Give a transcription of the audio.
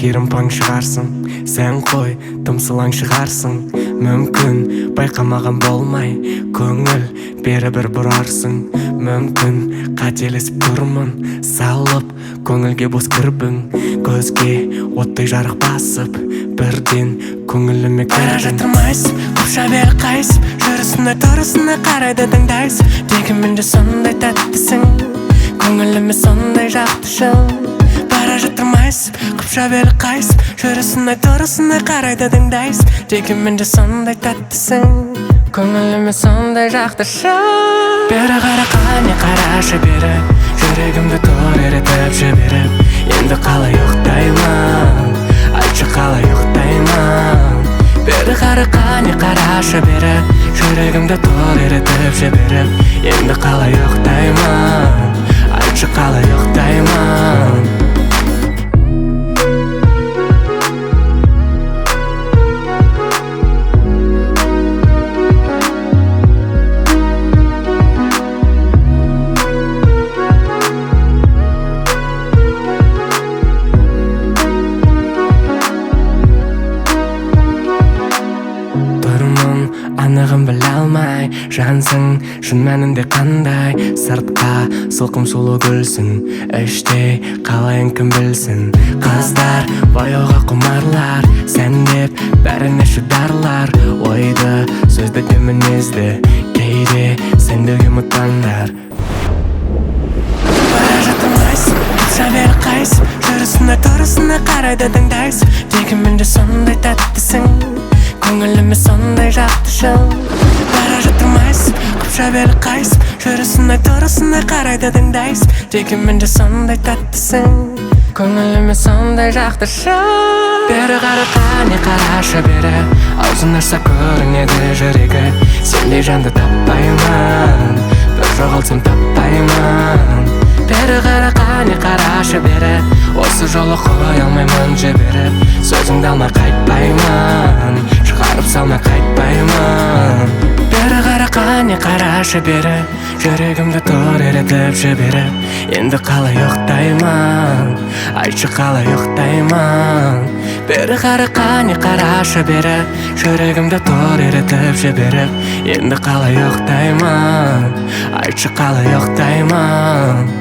кирим паң шығарсың, сен қой тымсылаң шығарсың. Мүмкін байқамаған болмай көңіл бері-бір бұрарсың. Мүмкін қателесіп тұрмын, салып көңілге бос кірбің. Көзге оттай жарық басып, бірден көңіліме кірдің. Бара жатырмайсып, қопша бері қайсып, жүрісіне тұрысына қарайды таңдайсып. Дегенмен де сондай тәттісің, көңіліме сондай жақтышың. Бара жатырмайсып, қопша бері қайсып, жүрісіне тұрысына қарайды таңдайсып. Дегенмен де сондай тәттісің, көңіліме сондай жақтышың. Бері қара қане қарашы бері, жүрегімді тор еретіп жіберіп. Енді қалай ұйықтаймын, айтшы қалай ұйықтаймын. Бері қара қане қарашы бері, жүрегімді тор еретіп жіберіп. Енді қалай ұйықтаймын, айтшы қалай ұйықтаймын. Анығын біле алмай жансың, шын мәнінде қандай. Сыртқа сылқым сұлу гүлсің, іште қалайын кім білсін. Қыздар бояуға құмарлар, сән деп бәріне шыдарлар. Ойды, сөзді де мінезді, кейде сендегі ұмытандар. Бара жатырмайсың, қопша бері қайсып, жүрісіне тұрысына қарайды таңдайсып. Дегенмен де сондай тәттісің, көңіліме сондай жақтышың. Бара жатырмайсың, қопша бері қайсып, жүрісіне тұрысына қарайды таңдайсып. Дегенмен де сондай тәттісің, көңіліме сондай жақтышың. Бері қара қане қарашы бері, аузын ашса көрінеді жүрегі. Сендей жанды таппаймын, бір жоғалтсам таппаймын. Бері қара қане қарашы бері, осы жолы қоя алмаймын жіберіп. Сөзіңді алмай қайтпаймын, шығарып салмай қайтпаймын. Бері қара қане қарашы бері, жүрегімді тор еретіп жіберіп. Енді қалай ұйықтаймын, айтшы қалай ұйықтаймын. Бері қара қане қарашы бері, жүрегімді тор еретіп жіберіп. Енді қалай ұйықтаймын, айтшы қалай ұйықтаймын.